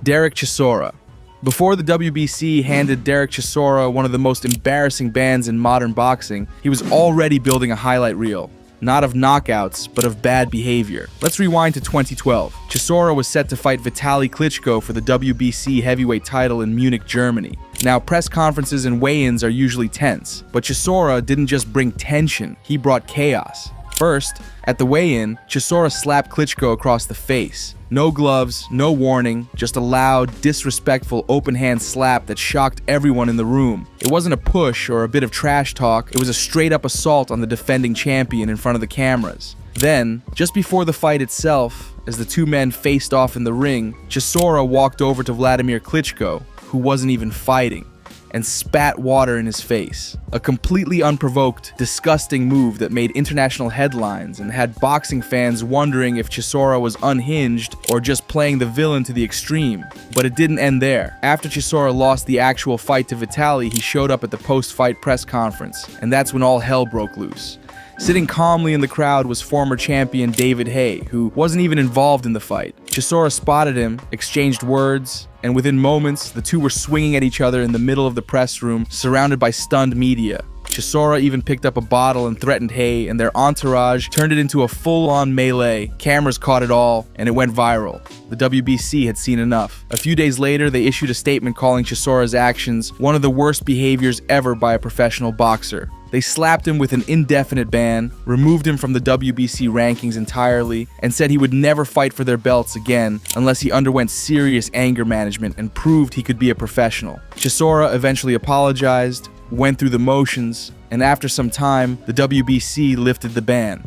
Derek Chisora. Before the WBC handed Derek Chisora one of the most embarrassing bans in modern boxing, he was already building a highlight reel. Not of knockouts, but of bad behavior. Let's rewind to 2012. Chisora was set to fight Vitaly Klitschko for the WBC heavyweight title in Munich, Germany. Now, press conferences and weigh-ins are usually tense, but Chisora didn't just bring tension, he brought chaos. First, at the weigh-in, Chisora slapped Klitschko across the face. No gloves, no warning, just a loud, disrespectful open-hand slap that shocked everyone in the room. It wasn't a push or a bit of trash talk, it was a straight-up assault on the defending champion in front of the cameras. Then, just before the fight itself, as the two men faced off in the ring, Chisora walked over to Vladimir Klitschko, who wasn't even fighting, and spat water in his face. A completely unprovoked, disgusting move that made international headlines and had boxing fans wondering if Chisora was unhinged or just playing the villain to the extreme. But it didn't end there. After Chisora lost the actual fight to Vitaly, he showed up at the post-fight press conference, and that's when all hell broke loose. Sitting calmly in the crowd was former champion David Haye, who wasn't even involved in the fight. Chisora spotted him, exchanged words, and within moments, the two were swinging at each other in the middle of the press room, surrounded by stunned media. Chisora even picked up a bottle and threatened Haye, and their entourage turned it into a full-on melee. Cameras caught it all, and it went viral. The WBC had seen enough. A few days later, they issued a statement calling Chisora's actions one of the worst behaviors ever by a professional boxer. They slapped him with an indefinite ban, removed him from the WBC rankings entirely, and said he would never fight for their belts again unless he underwent serious anger management and proved he could be a professional. Chisora eventually apologized, went through the motions, and after some time, the WBC lifted the ban.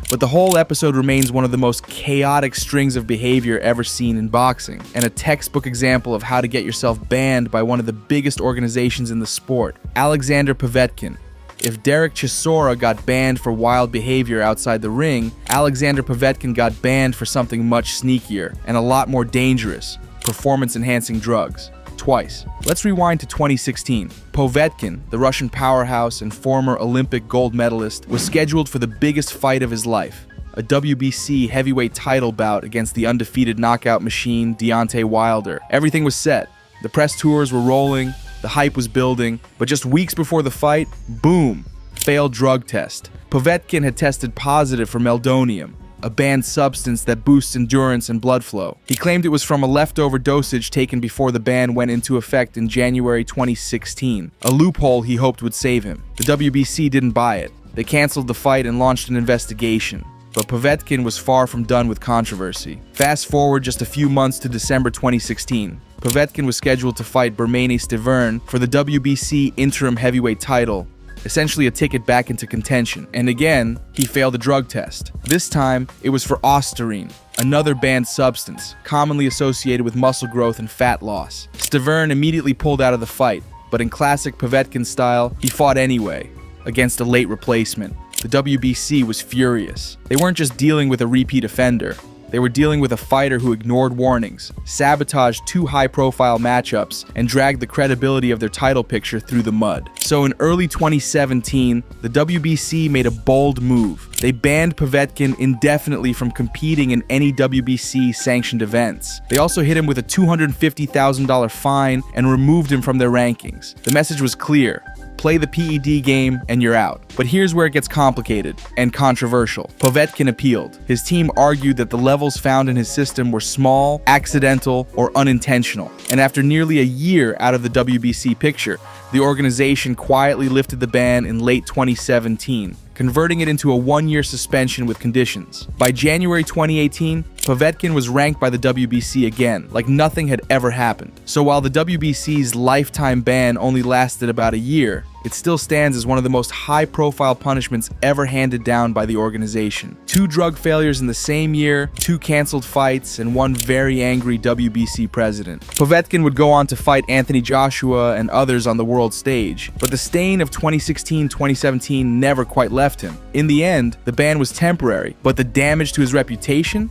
But the whole episode remains one of the most chaotic strings of behavior ever seen in boxing, and a textbook example of how to get yourself banned by one of the biggest organizations in the sport, Alexander Povetkin. If Derek Chisora got banned for wild behavior outside the ring, Alexander Povetkin got banned for something much sneakier and a lot more dangerous: performance-enhancing drugs. Twice. Let's rewind to 2016. Povetkin, the Russian powerhouse and former Olympic gold medalist, was scheduled for the biggest fight of his life, a WBC heavyweight title bout against the undefeated knockout machine Deontay Wilder. Everything was set. The press tours were rolling, the hype was building, but just weeks before the fight, boom, failed drug test. Povetkin had tested positive for meldonium, a banned substance that boosts endurance and blood flow. He claimed it was from a leftover dosage taken before the ban went into effect in January 2016, a loophole he hoped would save him. The WBC didn't buy it. They canceled the fight and launched an investigation. But Povetkin was far from done with controversy. Fast forward just a few months to December 2016. Povetkin was scheduled to fight Bermane Stiverne for the WBC interim heavyweight title, essentially a ticket back into contention. And again, he failed a drug test. This time, it was for ostarine, another banned substance, commonly associated with muscle growth and fat loss. Stiverne immediately pulled out of the fight, but in classic Povetkin style, he fought anyway, against a late replacement. The WBC was furious. They weren't just dealing with a repeat offender. They were dealing with a fighter who ignored warnings, sabotaged two high-profile matchups, and dragged the credibility of their title picture through the mud. So in early 2017, the WBC made a bold move. They banned Povetkin indefinitely from competing in any WBC-sanctioned events. They also hit him with a $250,000 fine and removed him from their rankings. The message was clear: play the PED game and you're out. But here's where it gets complicated and controversial. Povetkin appealed. His team argued that the levels found in his system were small, accidental, or unintentional. And after nearly a year out of the WBC picture, the organization quietly lifted the ban in late 2017, converting it into a one-year suspension with conditions. By January 2018, Povetkin was ranked by the WBC again, like nothing had ever happened. So while the WBC's lifetime ban only lasted about a year, it still stands as one of the most high-profile punishments ever handed down by the organization. 2 drug failures in the same year, 2 canceled fights, and 1 very angry WBC president. Povetkin would go on to fight Anthony Joshua and others on the world stage, but the stain of 2016-2017 never quite left him. In the end, the ban was temporary, but the damage to his reputation?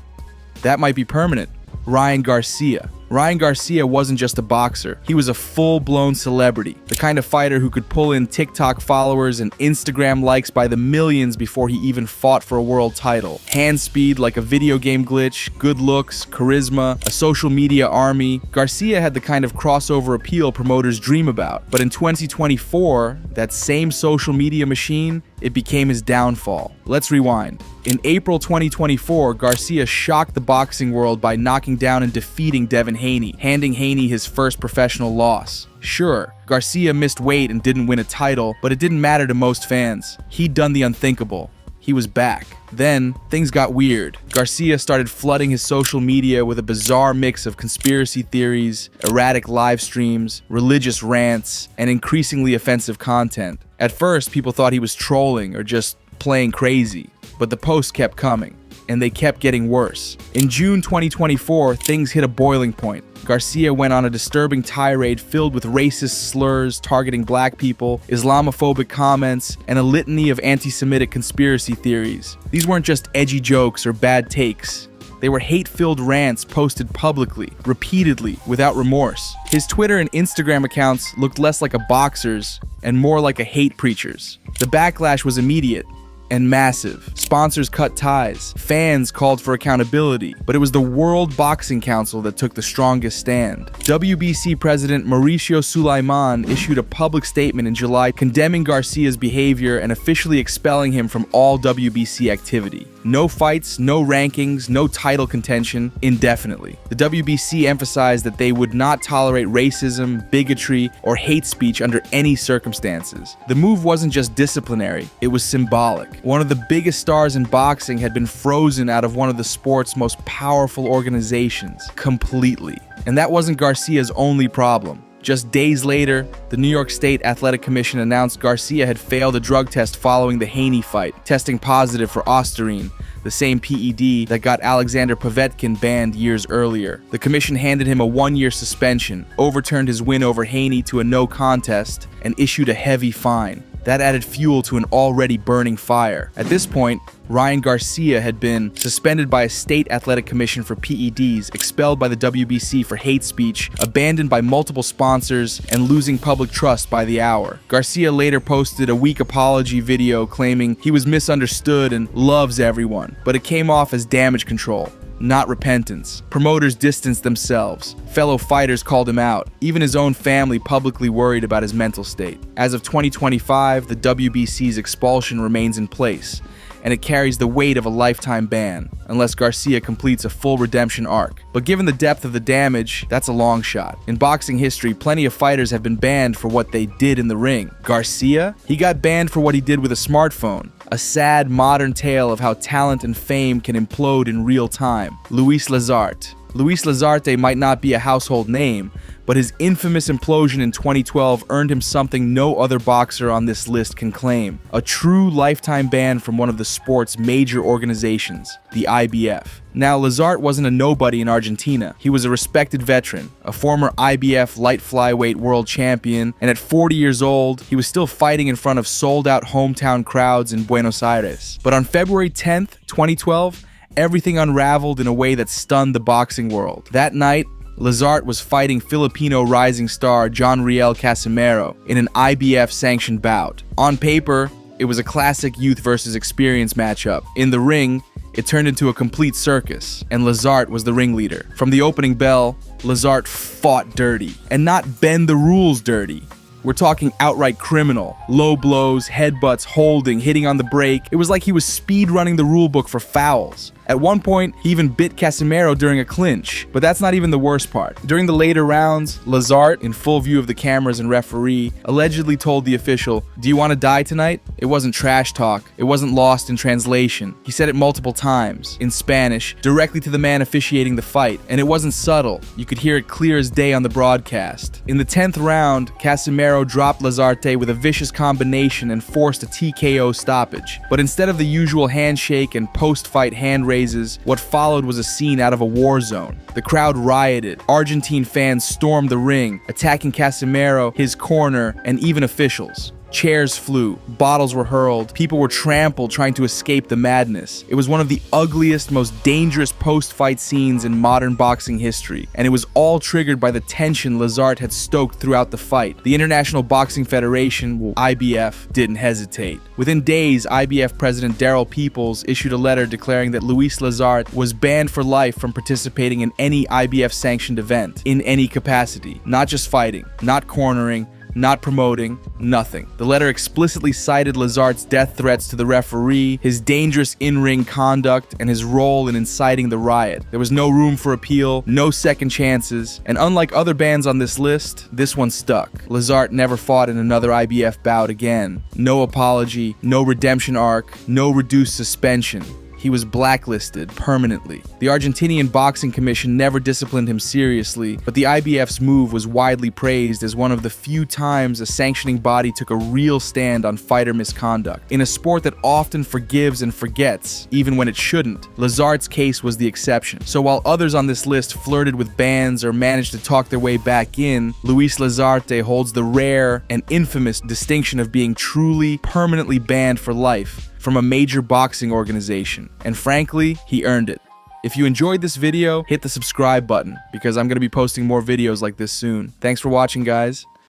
That might be permanent. Ryan Garcia. Ryan Garcia wasn't just a boxer. He was a full-blown celebrity, the kind of fighter who could pull in TikTok followers and Instagram likes by the millions before he even fought for a world title. Hand speed like a video game glitch, good looks, charisma, a social media army. Garcia had the kind of crossover appeal promoters dream about. But in 2024, that same social media machine, it became his downfall. Let's rewind. In April 2024, Garcia shocked the boxing world by knocking down and defeating Devin Haney, handing Haney his first professional loss. Sure, Garcia missed weight and didn't win a title, but it didn't matter to most fans. He'd done the unthinkable. He was back. Then, things got weird. Garcia started flooding his social media with a bizarre mix of conspiracy theories, erratic live streams, religious rants, and increasingly offensive content. At first, people thought he was trolling or just playing crazy, but the posts kept coming, and they kept getting worse. In June 2024, things hit a boiling point. Garcia went on a disturbing tirade filled with racist slurs targeting black people, Islamophobic comments, and a litany of anti-Semitic conspiracy theories. These weren't just edgy jokes or bad takes. They were hate-filled rants posted publicly, repeatedly, without remorse. His Twitter and Instagram accounts looked less like a boxer's and more like a hate preacher's. The backlash was immediate and massive. Sponsors cut ties. Fans called for accountability. But it was the World Boxing Council that took the strongest stand. WBC President Mauricio Sulaiman issued a public statement in July condemning Garcia's behavior and officially expelling him from all WBC activity. No fights, no rankings, no title contention, indefinitely. The WBC emphasized that they would not tolerate racism, bigotry, or hate speech under any circumstances. The move wasn't just disciplinary, it was symbolic. One of the biggest stars in boxing had been frozen out of one of the sport's most powerful organizations, completely. And that wasn't Garcia's only problem. Just days later, the New York State Athletic Commission announced Garcia had failed a drug test following the Haney fight, testing positive for Ostarine, the same PED that got Alexander Povetkin banned years earlier. The commission handed him a 1-year suspension, overturned his win over Haney to a no contest, and issued a heavy fine. That added fuel to an already burning fire. At this point, Ryan Garcia had been suspended by a state athletic commission for PEDs, expelled by the WBC for hate speech, abandoned by multiple sponsors, and losing public trust by the hour. Garcia later posted a weak apology video claiming he was misunderstood and loves everyone, but it came off as damage control, not repentance. Promoters distanced themselves. Fellow fighters called him out. Even his own family publicly worried about his mental state. As of 2025, the WBC's expulsion remains in place, and it carries the weight of a lifetime ban, unless Garcia completes a full redemption arc. But given the depth of the damage, that's a long shot. In boxing history, plenty of fighters have been banned for what they did in the ring. Garcia? He got banned for what he did with a smartphone. A sad modern tale of how talent and fame can implode in real time. Luis Lazarte. Luis Lazarte might not be a household name, but his infamous implosion in 2012 earned him something no other boxer on this list can claim: a true lifetime ban from one of the sport's major organizations, the IBF. Now, Lazarte wasn't a nobody in Argentina. He was a respected veteran, a former IBF light flyweight world champion, and at 40 years old, he was still fighting in front of sold-out hometown crowds in Buenos Aires. But on February 10th, 2012, everything unraveled in a way that stunned the boxing world. That night, Lazarte was fighting Filipino rising star John Riel Casimero in an IBF-sanctioned bout. On paper, it was a classic youth versus experience matchup. In the ring, it turned into a complete circus, and Lazarte was the ringleader. From the opening bell, Lazarte fought dirty, and not bend the rules dirty. We're talking outright criminal. Low blows, headbutts, holding, hitting on the break. It was like he was speed running the rulebook for fouls. At one point, he even bit Casimero during a clinch. But that's not even the worst part. During the later rounds, Lazarte, in full view of the cameras and referee, allegedly told the official, "Do you want to die tonight?" It wasn't trash talk. It wasn't lost in translation. He said it multiple times, in Spanish, directly to the man officiating the fight. And it wasn't subtle. You could hear it clear as day on the broadcast. In the 10th round, Casimero dropped Lazarte with a vicious combination and forced a TKO stoppage. But instead of the usual handshake and post-fight hand raises, what followed was a scene out of a war zone. The crowd rioted. Argentine fans stormed the ring, attacking Casimero, his corner, and even officials. Chairs flew, bottles were hurled, people were trampled trying to escape the madness. It was one of the ugliest, most dangerous post-fight scenes in modern boxing history, and it was all triggered by the tension Lazard had stoked throughout the fight. The International Boxing Federation, IBF, didn't hesitate. Within days, IBF President Daryl Peoples issued a letter declaring that Luis Lazard was banned for life from participating in any IBF-sanctioned event, in any capacity. Not just fighting, not cornering, not promoting, nothing. The letter explicitly cited Lazard's death threats to the referee, his dangerous in-ring conduct, and his role in inciting the riot. There was no room for appeal, no second chances, and unlike other bans on this list, this one stuck. Lazard never fought in another IBF bout again. No apology, no redemption arc, no reduced suspension. He was blacklisted permanently. The Argentinian Boxing Commission never disciplined him seriously, but the IBF's move was widely praised as one of the few times a sanctioning body took a real stand on fighter misconduct. In a sport that often forgives and forgets, even when it shouldn't, Lazard's case was the exception. So while others on this list flirted with bans or managed to talk their way back in, Luis Lazarte holds the rare and infamous distinction of being truly, permanently banned for life from a major boxing organization, and frankly, he earned it. If you enjoyed this video, hit the subscribe button, because I'm going to be posting more videos like this soon. Thanks for watching, guys.